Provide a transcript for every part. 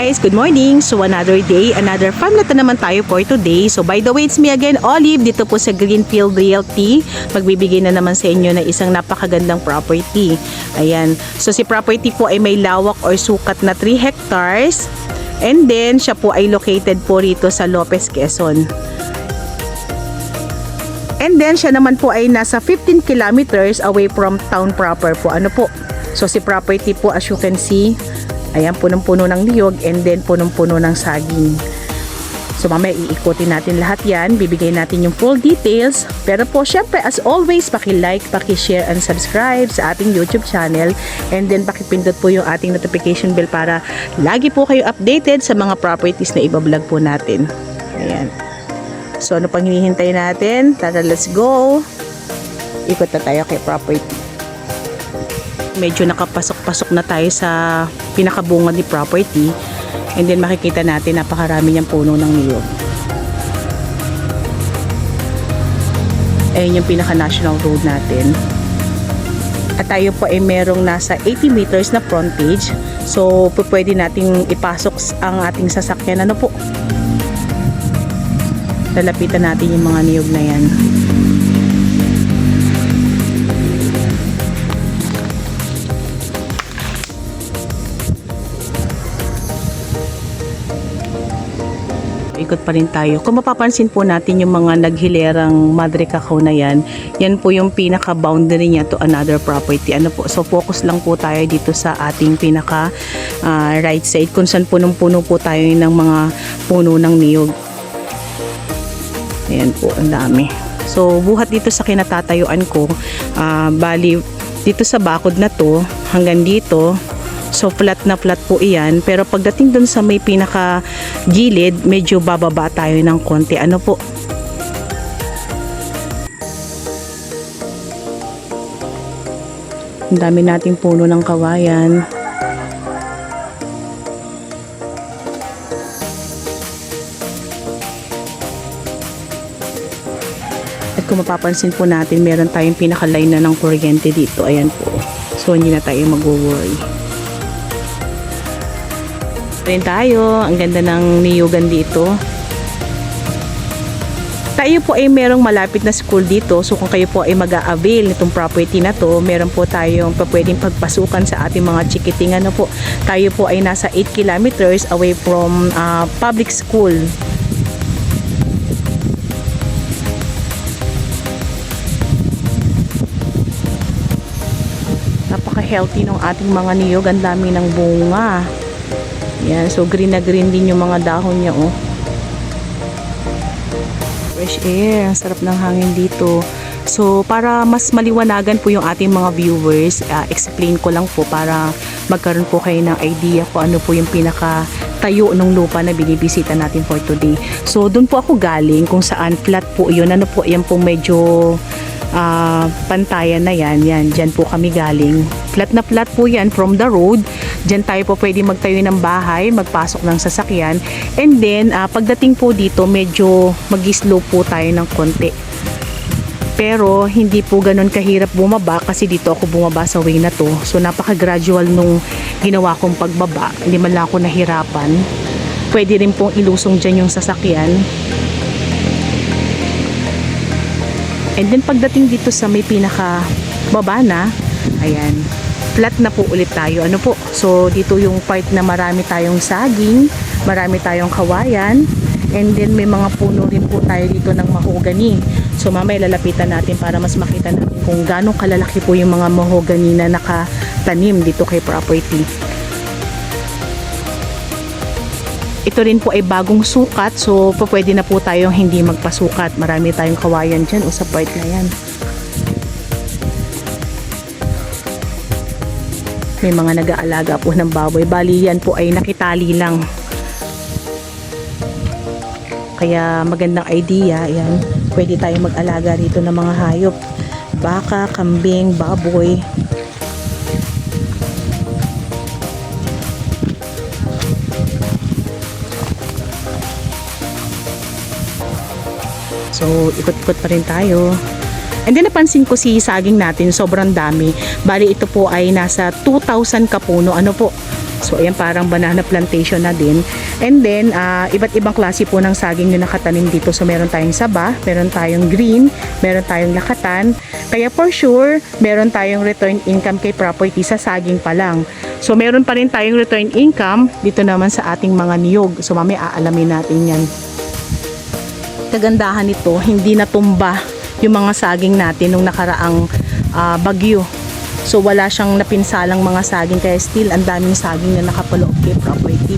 guys, good morning. So another day, another farmlet na naman tayo for today. So by the way, it's me again, Olive, dito po sa Greenfield Realty. Magbibigay na naman sa inyo na isang napakagandang property. Ayan, so si property po ay may lawak or sukat na 3 hectares. And then siya po ay located po rito sa Lopez, Quezon. And then siya naman po ay nasa 15 kilometers away from town proper po. Ano po? So si property po, as you can see, ayan, punong-puno ng niyog and then punong-puno ng saging. So mamaya iikutin natin lahat yan. Bibigay natin yung full details. Pero po syempre as always, paki-like, paki-share and subscribe sa ating YouTube channel. And then paki-pindot po yung ating notification bell para lagi po kayo updated sa mga properties na ibablog po natin. Ayan. So ano pang hinihintay natin? Tara, let's go. Ikot na tayo kay property. Medyo nakapasok-pasok na tayo sa pinakabunga ni property, and then makikita natin napakarami niyang puno ng niyog. Ayan yung pinaka national road natin, at tayo po ay merong nasa 80 meters na frontage, so pwede nating ipasok ang ating sasakyan. Ano po, lalapitan natin yung mga niyog na yan. Ikot pa rin tayo. Kung mapapansin po natin yung mga naghilerang Madre Cacao na yan, yan po yung pinaka boundary niya to another property. Ano po? So focus lang po tayo dito sa ating pinaka right side kung saan punong-puno po tayo ng mga puno ng niyog. Ayan po, ang dami. So buhat dito sa kinatatayuan ko, bali dito sa bakod na to hanggang dito. So flat na flat po iyan, pero pagdating dun sa may pinaka gilid, medyo bababa tayo ng konti. Ano po? Ang dami nating puno ng kawayan. At kung mapapansin po natin, meron tayong pinaka-line na ng kuryente dito. Ayan po. So hindi na tayo mag-worry rin tayo. Ang ganda ng niyugan dito. Tayo po ay merong malapit na school dito, so kung kayo po ay mag-a-avail nitong property na to, meron po tayong pwedeng pagpasukan sa ating mga chikiting. Ano po, tayo po ay nasa 8 kilometers away from public school. Napaka-healthy ng ating mga niyog. Ang dami ng bunga. Yan, so green na green din yung mga dahon niya, oh. Fresh air, ang sarap ng hangin dito. So para mas maliwanagan po yung ating mga viewers, explain ko lang po para magkaroon po kayo ng idea kung ano po yung pinaka tayo ng lupa na binibisita natin for today. So doon po ako galing, kung saan flat po yun. Ano po, yan po medyo pantayan na yan. Dyan po kami galing. Flat na flat po yan from the road. Dyan tayo po pwede magtayo ng bahay, magpasok ng sasakyan. And then, pagdating po dito, medyo mag-slow po tayo ng konti. Pero, hindi po ganun kahirap bumaba kasi dito ako bumaba sa way na to. So, napaka-gradual nung ginawa kong pagbaba. Hindi man lang ako nahirapan. Pwede rin pong ilusong dyan yung sasakyan. And then, pagdating dito sa may pinaka baba na, ayan, flat na po ulit tayo. Ano po? So dito yung part na marami tayong saging, marami tayong kawayan, and then may mga puno rin po tayo dito ng mahogany. So mamaya lalapitan natin para mas makita natin kung gaano kalalaki po yung mga mahogany na nakatanim dito kay property. Ito rin po ay bagong sukat, so pwede na po tayong hindi magpasukat. Marami tayong kawayan dyan o sa part na yan. May mga nag-aalaga po ng baboy. Bali yan po ay nakitali lang. Kaya magandang idea. Yan. Pwede tayong mag-alaga rito ng mga hayop. Baka, kambing, baboy. So, ikot-ikot pa rin tayo. And then napansin ko si saging natin, sobrang dami. Bali ito po ay nasa 2,000 kapuno. Ano po? So ayan, parang banana plantation na din. And then iba't ibang klase po ng saging yung nakatanim dito. So meron tayong saba, meron tayong green, meron tayong lakatan. Kaya for sure, meron tayong return income kay property sa saging pa lang. So meron pa rin tayong return income dito naman sa ating mga niyog. So mamaya aalamin natin yan. Kagandahan nito, hindi natumba yung mga saging natin nung nakaraang bagyo. So wala siyang napinsalang mga saging, kaya still ang daming saging na nakapaloob kay property.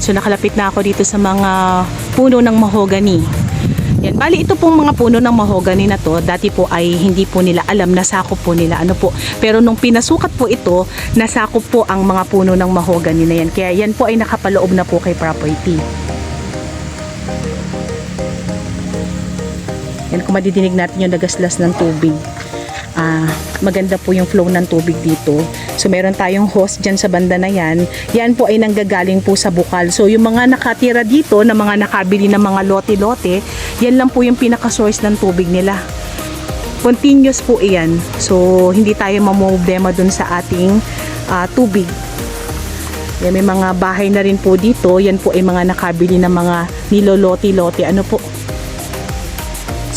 So nakalapit na ako dito sa mga puno ng mahogany. Yan, bali ito pong mga puno ng mahogany na to, dati po ay hindi po nila alam, nasakop po nila ano po. Pero nung pinasukat po ito, nasakop po ang mga puno ng mahogany na yan. Kaya yan po ay nakapaloob na po kay property. Yan, kung madidinig natin yung nagaslas ng tubig. Maganda po yung flow ng tubig dito. So meron tayong hose dyan sa banda na yan. Yan po ay nanggagaling po sa bukal. So yung mga nakatira dito, na mga nakabili ng mga lote-lote, yan lang po yung pinaka-source ng tubig nila. Continuous po iyan. So hindi tayo mamomblema dun sa ating tubig. Yan, may mga bahay na rin po dito. Yan po ay mga nakabili ng mga nilolote-lote. Ano po?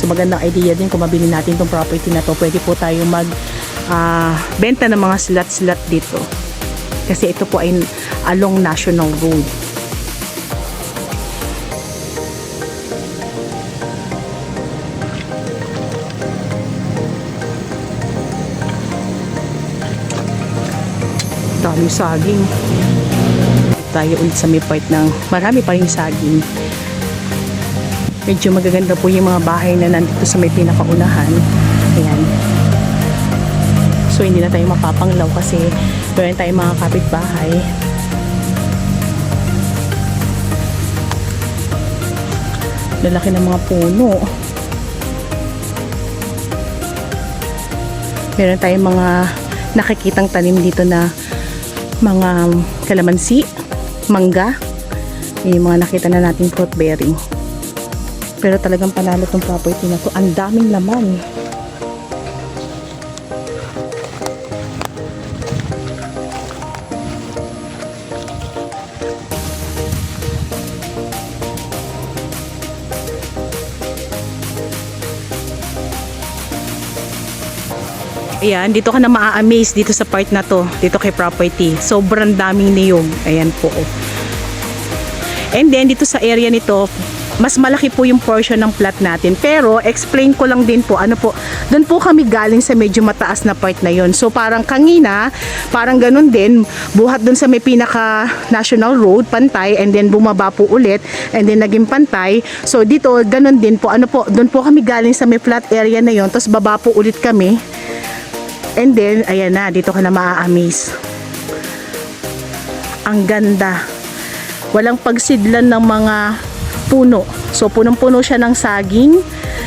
So magandang idea din kung mabili natin itong property na to. Pwede po tayo mag benta ng mga slot-slot dito. Kasi ito po ay along National Road. Daming saging. Tayo ulit sa may part ng marami pa rin saging. Medyo magaganda po yung mga bahay na nandito sa may pinakaunahan. Ayan. So hindi na tayo mapapanglaw kasi meron tayong mga kapitbahay. Lalaki ng mga puno. Meron tayong mga nakikitang tanim dito na mga kalamansi, mangga. Yung mga nakita na natin fruit bearing. Pero talagang panalo tong property na to. Ang daming laman. Ayan, dito ka na maa-amaze dito sa part na to. Dito kay property. Sobrang daming niyog. Ayan po. And then, dito sa area nito, mas malaki po yung portion ng plot natin. Pero, explain ko lang din po, ano po, doon po kami galing sa medyo mataas na part na yon. So, parang kangina, parang ganun din, buhat doon sa may pinaka National Road, pantay, and then bumaba po ulit, and then naging pantay. So, dito, ganun din po, ano po, doon po kami galing sa may flat area na yon, tapos baba po ulit kami. And then, ayan na, dito ka na maa-amaze. Ang ganda. Walang pagsidlan ng mga puno. So punong-puno siya ng saging,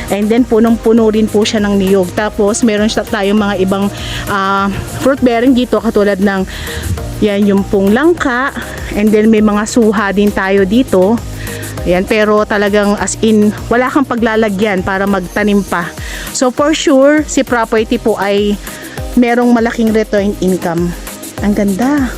and then punong-puno rin po siya ng niyog. Tapos meron siya tayong mga ibang fruit bearing dito, katulad ng yan yung pong langka, and then may mga suha din tayo dito. Ayan, pero talagang as in wala kang paglalagyan para magtanim pa. So for sure si property po ay merong malaking return income. Ang ganda.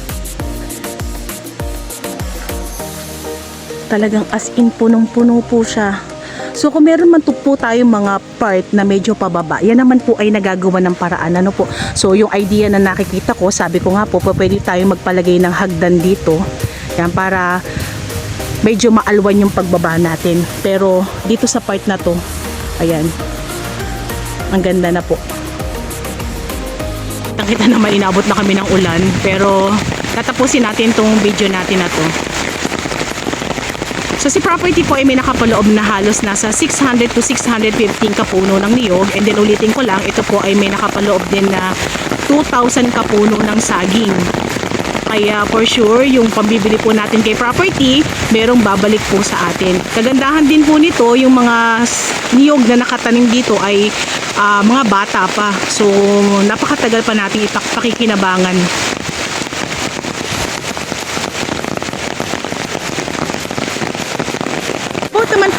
Talagang as in punong-puno po siya. So kung meron man po tayong mga part na medyo pababa, yan naman po ay nagagawa ng paraan. Ano po? So yung idea na nakikita ko, sabi ko nga po, pwede tayong magpalagay ng hagdan dito. Yan, para medyo maalwan yung pagbaba natin. Pero dito sa part na to, ayan, ang ganda na po. Nakita naman inabot na kami ng ulan, pero tatapusin natin tong video natin na to. So si property po ay may nakapaloob na halos nasa 600 to 615 kapuno ng niyog, and then ulitin ko lang, ito po ay may nakapaloob din na 2,000 kapuno ng saging. Kaya for sure yung pambibili po natin kay property, merong babalik po sa atin. Kagandahan din po nito, yung mga niyog na nakatanim dito ay mga bata pa. So napakatagal pa natin pakikinabangan.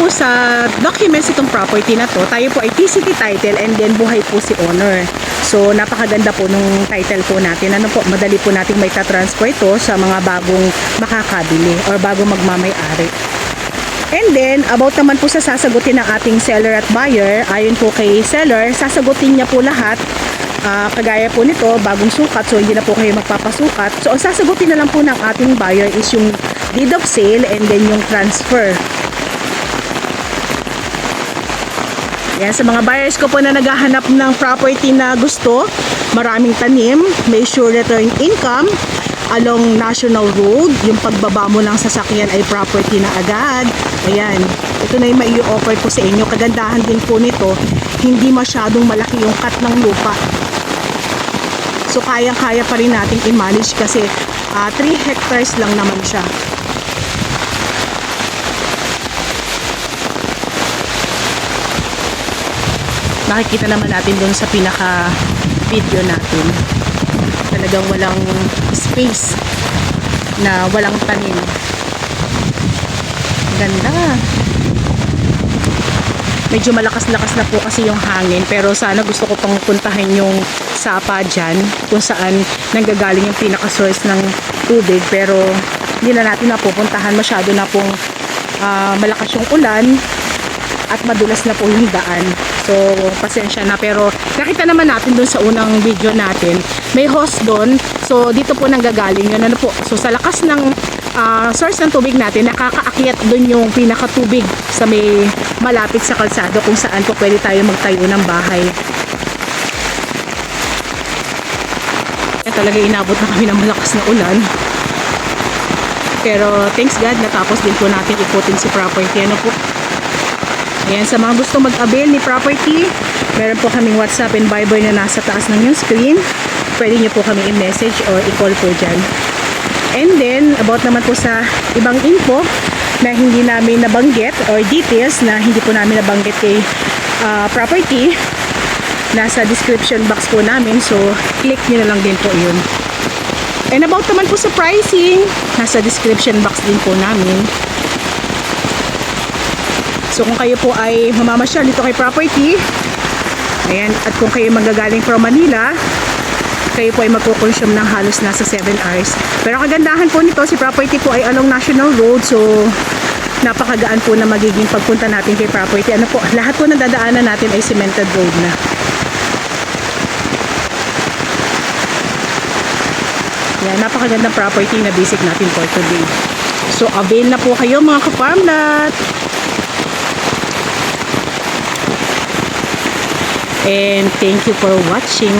po sa documents itong property na to, tayo po ay TCT title and then buhay po si owner. So napakaganda po nung title po natin. Ano po, madali po nating may ta-transfer ito sa mga bagong makakabili or bagong magmamay-ari. And then, about naman po sa sasagutin ng ating seller at buyer, ayon po kay seller, sasagutin niya po lahat. Kagaya po nito, bagong sukat, so hindi na po kayo magpapasukat. So, ang sasagutin na lang po ng ating buyer is yung deed of sale and then yung transfer. Yan, sa mga buyers ko po na naghahanap ng property na gusto, maraming tanim, may sure return income, along National Road, yung pagbaba mo ng sasakyan ay property na agad. Ayan, ito na yung mai-offer ko sa inyo. Kagandahan din po nito, hindi masyadong malaki yung cut ng lupa. So kayang-kaya pa rin nating i-manage kasi 3 hectares lang naman siya. Nakikita naman natin doon sa pinaka video natin. Talagang walang space na walang tanim. Ganda. Medyo malakas-lakas na po kasi yung hangin, pero sana gusto ko pang puntahan yung sapa dyan kung saan nanggagaling yung pinaka-source ng tubig, pero hindi na natin napupuntahan, masyado na pong malakas yung ulan at madulas na po yung daan. So pasensya na, pero nakita naman natin dun sa unang video natin, may hose doon. So dito po nanggagaling yun, ano po. So sa lakas ng source ng tubig natin, nakakaakyat dun yung pinakatubig sa may malapit sa kalsado kung saan po pwede tayo magtayo ng bahay. Talaga inabot na kami ng malakas na ulan. Pero thanks God, natapos din po natin ikutin si property. Ano po? Ayan, sa mga gusto mag-avail ni property, meron po kaming WhatsApp and Viber na nasa taas ng yung screen. Pwede nyo po kami i-message or i-call po dyan. And then, about naman po sa ibang info na hindi namin nabanggit or details na hindi po namin nabanggit kay property, nasa description box po namin. So, click nyo na lang din po yun. And about naman po sa pricing, nasa description box din po namin. So kung kayo po ay mamamasyal dito kay property, ayan, at kung kayo magagaling from Manila, kayo po ay magkukonsume ng halos nasa 7 hours. Pero kagandahan po nito, si property po ay along National Road, so napakagaan po na magiging pagpunta natin kay property. Ano po, lahat po ng dadaanan natin ay cemented road na. Yan, napakagandang property na basic natin for today. So avail na po kayo mga ka-farmlat. And thank you for watching.